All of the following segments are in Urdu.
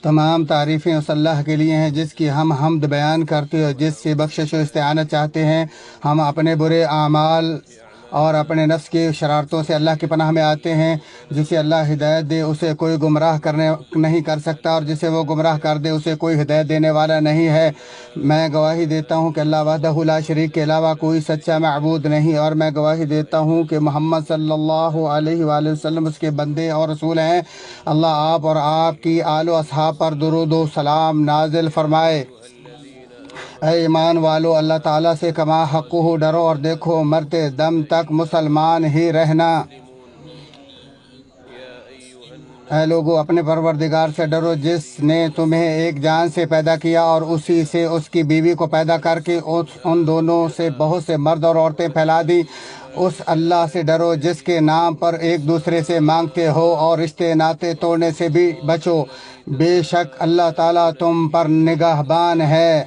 تمام تعریفیں اس اللہ کے لیے ہیں جس کی ہم حمد بیان کرتے اور جس سے بخشش و استعانت چاہتے ہیں۔ ہم اپنے برے اعمال اور اپنے نفس کی شرارتوں سے اللہ کی پناہ میں آتے ہیں۔ جسے اللہ ہدایت دے اسے کوئی گمراہ نہیں کر سکتا، اور جسے وہ گمراہ کر دے اسے کوئی ہدایت دینے والا نہیں ہے۔ میں گواہی دیتا ہوں کہ اللہ وحدہ لا شریک کے علاوہ کوئی سچا معبود نہیں، اور میں گواہی دیتا ہوں کہ محمد صلی اللہ علیہ وآلہ وسلم اس کے بندے اور رسول ہیں۔ اللہ آپ اور آپ کی آل و اصحاب پر درود و سلام نازل فرمائے۔ اے ایمان والو، اللہ تعالیٰ سے کما حقہ ڈرو اور دیکھو مرتے دم تک مسلمان ہی رہنا۔ اے لوگو، اپنے پروردگار سے ڈرو جس نے تمہیں ایک جان سے پیدا کیا اور اسی سے اس کی بیوی کو پیدا کر کے ان دونوں سے بہت سے مرد اور عورتیں پھیلا دی۔ اس اللہ سے ڈرو جس کے نام پر ایک دوسرے سے مانگتے ہو، اور رشتے ناطے توڑنے سے بھی بچو۔ بے شک اللہ تعالیٰ تم پر نگہبان ہے۔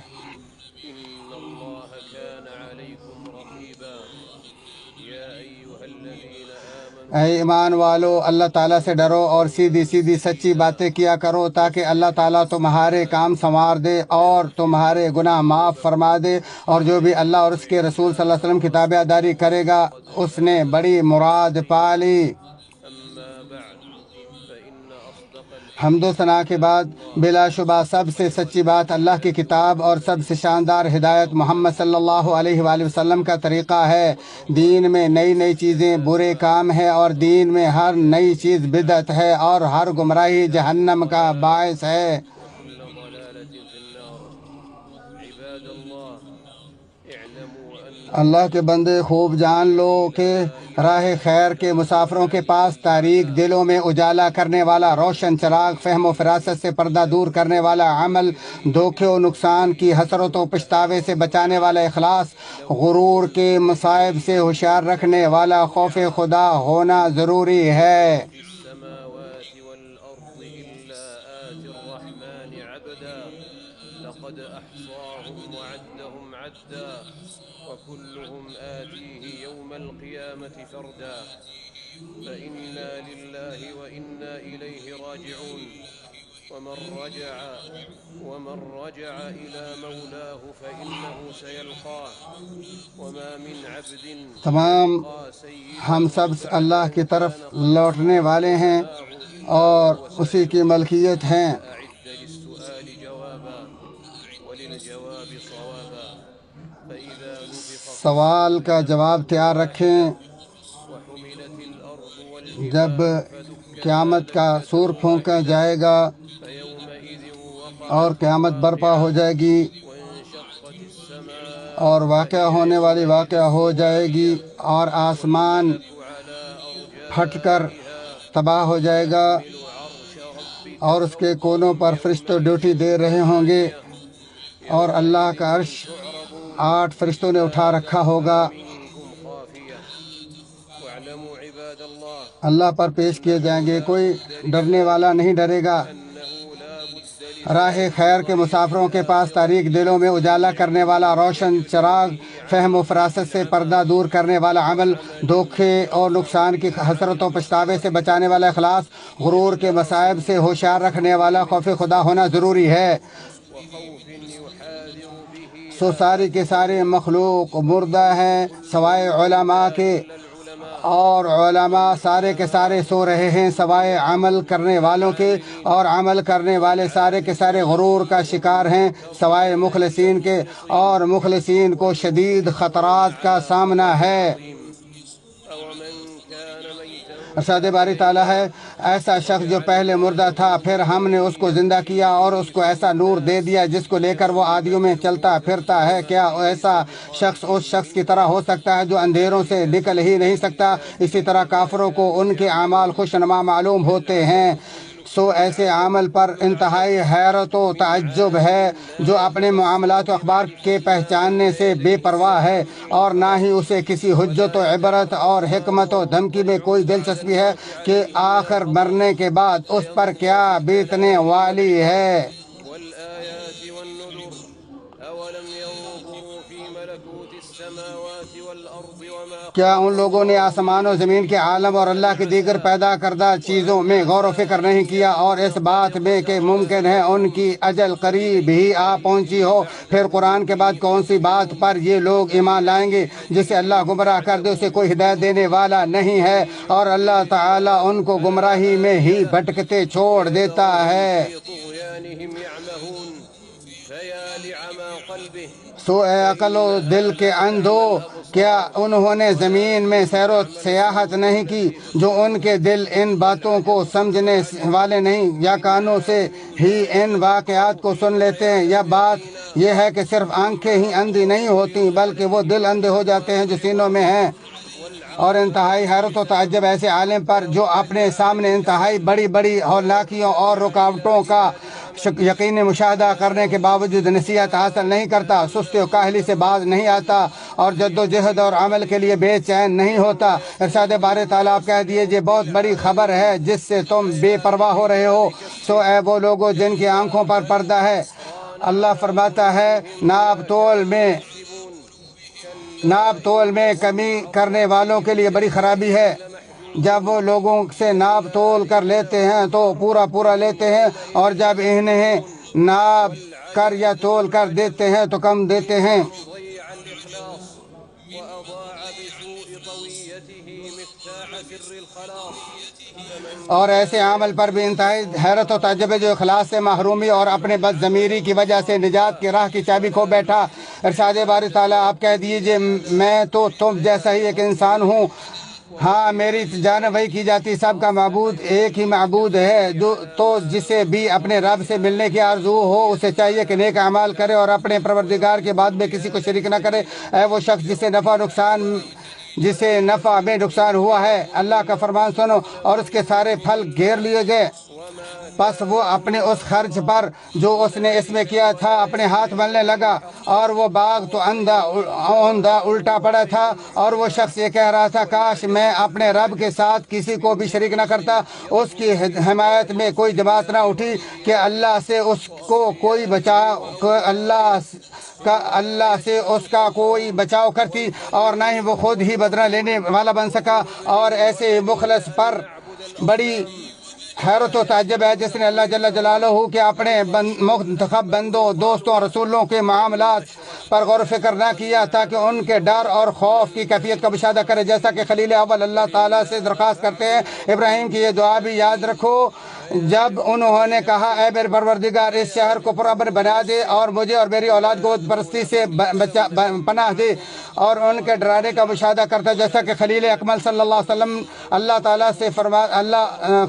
اے ایمان والو، اللہ تعالیٰ سے ڈرو اور سیدھی سیدھی سچی باتیں کیا کرو، تاکہ اللہ تعالیٰ تمہارے کام سنوار دے اور تمہارے گناہ معاف فرما دے۔ اور جو بھی اللہ اور اس کے رسول صلی اللہ علیہ وسلم کی تابع داری کرے گا اس نے بڑی مراد پا لی۔ حمد و ثنا کے بعد بلا شبہ سب سے سچی بات اللہ کی کتاب اور سب سے شاندار ہدایت محمد صلی اللہ علیہ وآلہ وسلم کا طریقہ ہے۔ دین میں نئی نئی چیزیں برے کام ہے، اور دین میں ہر نئی چیز بدعت ہے، اور ہر گمراہی جہنم کا باعث ہے۔ اللہ کے بندے خوب جان لو کہ راہ خیر کے مسافروں کے پاس تاریک دلوں میں اجالا کرنے والا روشن چراغ، فہم و فراست سے پردہ دور کرنے والا عمل، دھوکے و نقصان کی حسرت و پچھتاوے سے بچانے والا اخلاص، غرور کے مصائب سے ہوشیار رکھنے والا خوف خدا ہونا ضروری ہے۔ وكلهم آتيه يوم القيامة فردا فإنا لله وإنا إليه راجعون ومن رجع إلى مولاه فإنه سيلقاه وما من عبد تمام ہم سب اللہ کی طرف لوٹنے والے ہیں اور اسی کی ملکیت ہیں۔ أعد للسؤال جوابا وللجواب صوابا فإذا نفخ سوال کا جواب تیار رکھیں۔ وحملت الأرض جب قیامت کا سور پھونکا جائے گا فيومئذ اور قیامت برپا ہو جائے گی، وانشقت السماء اور واقعہ ہونے والی واقعہ ہو جائے گی، اور آسمان على پھٹ کر تباہ ہو جائے گا، عرش ربك اور اس کے کونوں پر فرشتوں ڈیوٹی دے رہے ہوں گے، اور اللہ کا عرش 8 فرشتوں نے اٹھا رکھا ہوگا۔ منكم خافية واعلموا عباد الله اللہ پر پیش کیے جائیں گے، کوئی ڈرنے والا نہیں ڈرے گا۔ أنه لا بد راہ خیر کے مسافروں کے پاس تاریک دلوں میں اجالا کرنے والا روشن چراغ، فہم و فراست سے پردہ دور کرنے والا عمل، دھوکے اور نقصان کی حسرت و پچھتاوے سے بچانے والا اخلاص، غرور کے مصائب سے ہوشیار رکھنے والا خوف خدا ہونا ضروری ہے۔ وخوف يحاذر به سو ساری کے سارے مخلوق مردہ ہیں سوائے علماء کے، اور علماء سارے کے سارے سو رہے ہیں سوائے عمل کرنے والوں کے، اور عمل کرنے والے سارے کے سارے غرور کا شکار ہیں سوائے مخلصین کے، اور مخلصین کو شدید خطرات کا سامنا ہے۔ أومن كان ميتا ارشاد باری تعالیٰ ہے، ایسا شخص جو پہلے مردہ تھا پھر ہم نے اس کو زندہ کیا اور اس کو ایسا نور دے دیا جس کو لے کر وہ آدیوں میں چلتا پھرتا ہے، کیا ایسا شخص اس شخص کی طرح ہو سکتا ہے جو اندھیروں سے نکل ہی نہیں سکتا؟ اسی طرح کافروں کو ان کے اعمال خوشنما معلوم ہوتے ہیں۔ سو ایسے عمل پر انتہائی حیرت و تعجب ہے جو اپنے معاملات و اخبار کے پہچاننے سے بے پرواہ ہے، اور نہ ہی اسے کسی حجت و عبرت اور حکمت و دھمکی میں کوئی دلچسپی ہے کہ آخر مرنے کے بعد اس پر کیا بیتنے والی ہے۔ والآيات والنذر أولم ينظروا في ملكوت السماوات والأرض وما کیا ان لوگوں نے آسمان و زمین کے عالم اور اللہ کی دیگر پیدا کردہ چیزوں میں غور و فکر نہیں کیا، اور اس بات میں کہ ممکن ہے ان کی اجل قریب ہی آ پہنچی ہو؟ پھر قرآن کے بعد کون سی بات پر یہ لوگ ایمان لائیں گے؟ جسے اللہ گمراہ کر دے اسے کوئی ہدایت دینے والا نہیں ہے، اور اللہ تعالیٰ ان کو گمراہی میں ہی بھٹکتے چھوڑ دیتا ہے۔ سو اے عقل و دل کے اندھو، کیا انہوں نے زمین میں سیر و سیاحت نہیں کی جو ان کے دل ان باتوں کو سمجھنے والے نہیں، یا کانوں سے ہی ان واقعات کو سن لیتے ہیں؟ یا بات یہ ہے کہ صرف آنکھیں ہی اندھی نہیں ہوتی بلکہ وہ دل اندھے ہو جاتے ہیں جو سینوں میں ہیں؟ اور انتہائی حیرت و تعجب ایسے عالم پر جو اپنے سامنے انتہائی بڑی بڑی ہولناکیوں اور رکاوٹوں کا یقینی مشاہدہ کرنے کے باوجود نصیحت حاصل نہیں کرتا، سستی و کاہلی سے باز نہیں آتا، اور جد و جہد اور عمل کے لیے بے چین نہیں ہوتا۔ ارشاد باری تعالیٰ آپ کہہ دیجئے بہت بڑی خبر ہے جس سے تم بے پرواہ ہو رہے ہو۔ سو اے وہ لوگوں جن کی آنکھوں پر پردہ ہے، اللہ فرماتا ہے ناپ تول میں کمی کرنے والوں کے لیے بڑی خرابی ہے۔ جب وہ لوگوں سے ناپ تول کر لیتے ہیں تو پورا لیتے ہیں، اور جب انہیں ناپ کر یا تول کر دیتے ہیں تو کم دیتے ہیں۔ اور ایسے عمل پر بھی انتہائی حیرت و تعجب ہے جو اخلاص سے محرومی اور اپنے بد ضمیری کی وجہ سے نجات کی راہ کی چابی کھو بیٹھا۔ ارشاد باری تعالیٰ آپ کہہ دیجئے میں تو تم جیسا ہی ایک انسان ہوں، ہاں میری جانب وہی کی جاتی، سب کا معبود ایک ہی معبود ہے۔ تو جسے بھی اپنے رب سے ملنے کی آرزو ہو اسے چاہیے کہ نیک اعمال کرے اور اپنے پروردگار کے بعد میں کسی کو شریک نہ کرے۔ اے وہ شخص جسے نفع میں نقصان ہوا ہے، اللہ کا فرمان سنو اور اس کے سارے پھل گھیر لیے گئے، پس وہ اپنے اس خرچ پر جو اس نے اس میں کیا تھا اپنے ہاتھ ملنے لگا، اور وہ باغ تو اندھا الٹا پڑا تھا، اور وہ شخص یہ کہہ رہا تھا کاش میں اپنے رب کے ساتھ کسی کو بھی شریک نہ کرتا۔ اس کی حمایت میں کوئی جماعت نہ اٹھی کہ اللہ سے اس کا کوئی بچاؤ کرتی، اور نہ ہی وہ خود ہی بدلہ لینے والا بن سکا۔ اور ایسے مخلص پر بڑی حیرت و تعجب ہے جس نے اللہ جل جلالہ کے اپنے منتخب بندوں، دوستوں اور رسولوں کے معاملات پر غور و فکر نہ کیا تاکہ ان کے ڈر اور خوف کی کیفیت کا مشاہدہ کرے، جیسا کہ خلیل اول اللہ تعالیٰ سے درخواست کرتے ہیں۔ ابراہیم کی یہ دعا بھی یاد رکھو جب انہوں نے کہا اے میرے پروردگار اس شہر کو پرامن بنا دے اور مجھے اور میری اولاد کو بت پرستی سے پناہ دے، اور ان کے ڈرانے کا مشاہدہ کرتا جیسا کہ خلیل اکمل صلی اللہ علیہ وسلم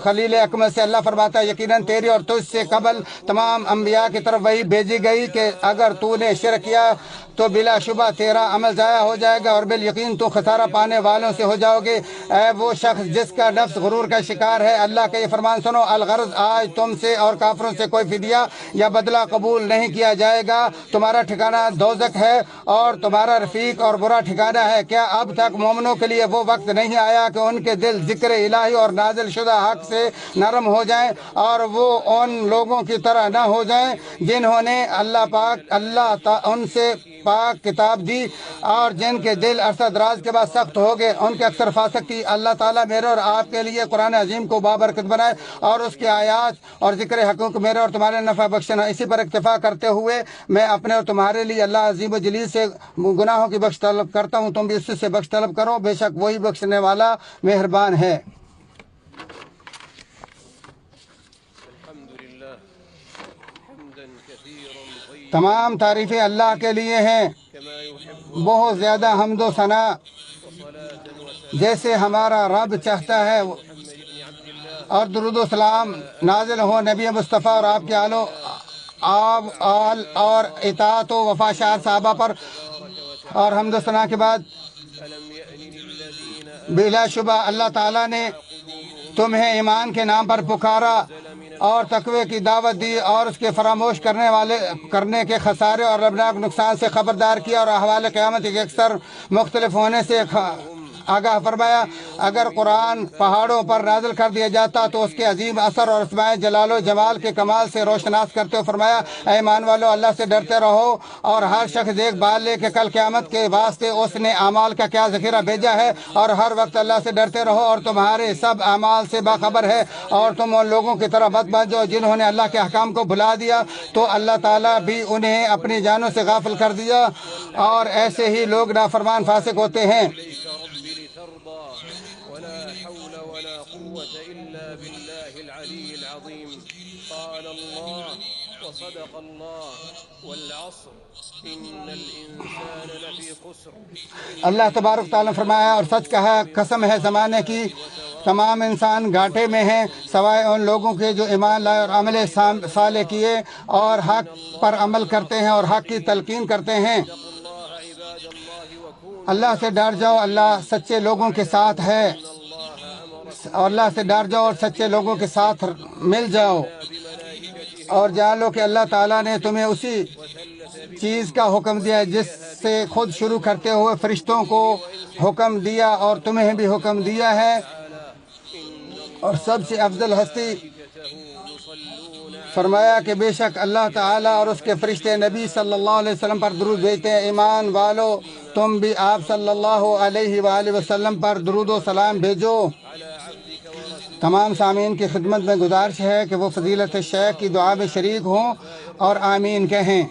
خلیل اکمل سے اللہ فرماتا ہے یقیناً تیری اور تجھ سے قبل تمام انبیاء کی طرف وہی بھیجی گئی کہ اگر تو نے شرک کیا تو بلا شبہ تیرا عمل ضائع ہو جائے گا اور بالیقین تو خسارہ پانے والوں سے ہو جاؤ گے۔ اے وہ شخص جس کا نفس غرور کا شکار ہے، اللہ کا یہ فرمان سنو، الغرض آج تم سے اور کافروں سے کوئی فدیہ یا بدلہ قبول نہیں کیا جائے گا، تمہارا ٹھکانہ دوزخ ہے اور تمہارا رفیق اور برا ٹھکانہ ہے۔ کیا اب تک مومنوں کے لیے وہ وقت نہیں آیا کہ ان کے دل ذکر الہی اور نازل شدہ حق سے نرم ہو جائیں اور وہ ان لوگوں کی طرح نہ ہو جائیں جنہوں نے ان سے پاک کتاب دی اور جن کے دل عرصہ دراز کے بعد سخت ہو گئے، ان کے اکثر فاسق کی۔ اللہ تعالیٰ میرے اور آپ کے لیے قرآن عظیم کو بابرکت بنائے اور اس کے آیات اور ذکر حقوق میرے اور تمہارے نفع بخشنا۔ اسی پر اکتفا کرتے ہوئے میں اپنے اور تمہارے لیے اللہ عظیم و جلیل سے گناہوں کی بخش طلب کرتا ہوں، تم بھی اس سے بخش طلب کرو، بے شک وہی بخشنے والا مہربان ہے۔ تمام تعریفیں اللہ کے لیے ہیں، بہت زیادہ حمد و ثنا جیسے ہمارا رب چاہتا ہے، اور درود و سلام نازل ہو نبی مصطفیٰ اور آپ کے آل اور اطاعت و وفاشار صحابہ پر۔ اور حمد و ثنا کے بعد بلا شبہ اللہ تعالیٰ نے تمہیں ایمان کے نام پر پکارا اور تقوی کی دعوت دی اور اس کے فراموش کرنے کے خسارے اور ربناک نقصان سے خبردار کیا، اور احوال قیامت کے اکثر مختلف ہونے سے آگاہ فرمایا اگر قرآن پہاڑوں پر نازل کر دیا جاتا تو اس کے عظیم اثر اور اسماء جلال و جمال کے کمال سے روشناس کرتے ہو۔ فرمایا اے ایمان والو اللہ سے ڈرتے رہو اور ہر شخص دیکھ بھال لے کہ کل قیامت کے واسطے اس نے اعمال کا کیا ذخیرہ بھیجا ہے، اور ہر وقت اللہ سے ڈرتے رہو اور تمہارے سب اعمال سے باخبر ہے، اور تم ان لوگوں کی طرح مت بن جاؤ جنہوں نے اللہ کے احکام کو بھلا دیا تو اللہ تعالیٰ بھی انہیں اپنی جانوں سے غافل کر دیا، اور ایسے ہی لوگ نافرمان فاسق ہوتے ہیں۔ ولا حول ولا قوة إلا بالله العلي العظيم. قال الله وصدق الله والعصر إن الإنسان لفي خسر. اللہ تبارک تعالیٰ نے فرمایا اور سچ کہا، قسم ہے زمانے کی تمام انسان گھاٹے میں ہیں سوائے ان لوگوں کے جو ایمان لائے اور عمل صالح کیے اور حق پر عمل کرتے ہیں اور حق کی تلقین کرتے ہیں۔ اللہ سے ڈر جاؤ، اللہ سچے لوگوں کے ساتھ ہے، اور اللہ سے ڈر جاؤ اور سچے لوگوں کے ساتھ مل جاؤ، اور جان لو کہ اللہ تعالیٰ نے تمہیں اسی چیز کا حکم دیا جس سے خود شروع کرتے ہوئے فرشتوں کو حکم دیا اور تمہیں بھی حکم دیا ہے، اور سب سے افضل ہستی فرمایا کہ بے شک اللہ تعالیٰ اور اس کے فرشتے نبی صلی اللہ علیہ وسلم پر درود بھیجتے ہیں۔ ایمان والو تم بھی آپ صلی اللہ علیہ وآلہ وسلم پر درود و سلام بھیجو۔ تمام سامعین کی خدمت میں گزارش ہے کہ وہ فضیلت الشیخ کی دعا میں شریک ہوں اور آمین کہیں۔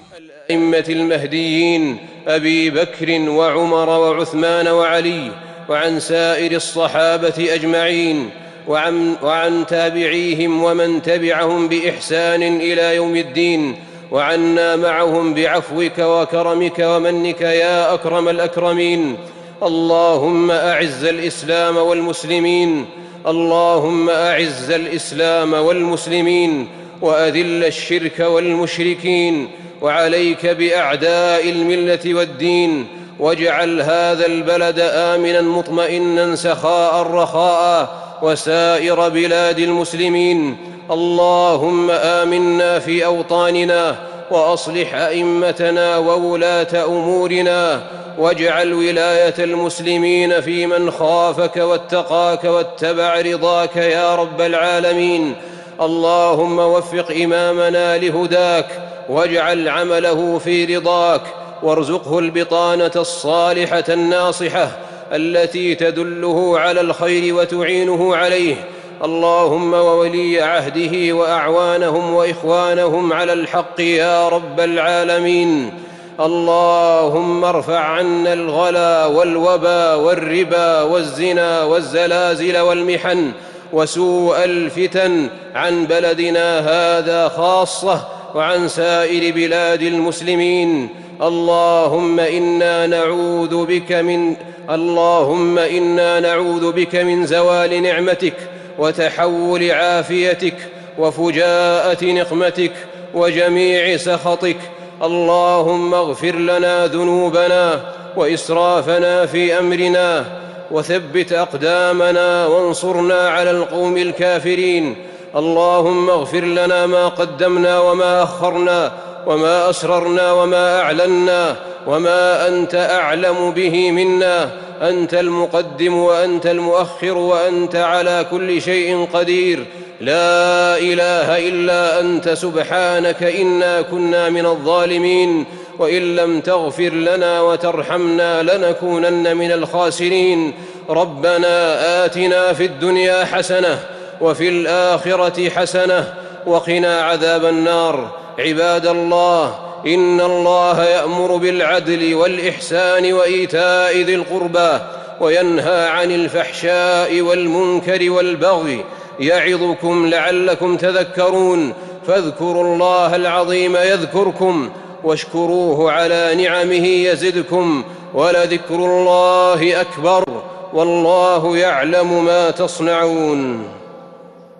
الأئمة المهديين أبي بكر وعمر وعثمان وعلي، وعن سائر الصحابة أجمعين، وعن تابعيهم ومن تبعهم بإحسان إلى يوم الدين، وعنا معهم بعفوك وكرمك ومنك يا أكرم الأكرمين. اللهم أعز الإسلام والمسلمين، اللهم أعز الإسلام والمسلمين وأذل الشرك والمشركين، وعليك بأعداء الملة والدين، واجعل هذا البلد آمنا مطمئنا سخاء رخاء وسائر بلاد المسلمين. اللهم آمنا في أوطاننا وأصلح أئمتنا وولاة أمورنا، واجعل ولاية المسلمين في من خافك واتقاك واتبع رضاك يا رب العالمين. اللهم وفق إمامنا لهداك، واجعل عمله في رضاك، وارزقه البطانة الصالحة الناصحة التي تدله على الخير وتعينه عليه. اللهم وولي عهده وأعوانهم وإخوانهم على الحق يا رب العالمين. اللهم ارفع عنا الغلا والوبا والربا والزنا والزلازل والمحن وسوء الفتن عن بلدنا هذا خاصة وعن سائر بلاد المسلمين. اللهم إنا نعوذ بك من زوال نعمتك وتحول عافيتك وفجاءة نقمتك وجميع سخطك. اللهم اغفر لنا ذنوبنا وإسرافنا في أمرنا، وثبت أقدامنا وانصرنا على القوم الكافرين. اللهم اغفر لنا ما قدمنا وما أخرنا وما أسررنا وما أعلنا وما أنت أعلم به منا. أنت المقدم وأنت المؤخر وأنت على كل شيء قدير. لا إله إلا أنت سبحانك إنا كنا من الظالمين، وإن لم تغفر لنا وترحمنا لنكونن من الخاسرين. ربنا آتنا في الدنيا حسنة وفي الآخرة حسنة وقنا عذاب النار. عباد الله، إن الله يأمر بالعدل والإحسان وإيتاء ذي القربى وينهى عن الفحشاء والمنكر والبغي، يعظكم لعلكم تذكرون. فاذكروا الله العظيم يذكركم، واشكروه على نعمه يزدكم، ولذكر الله أكبر، والله يعلم ما تصنعون.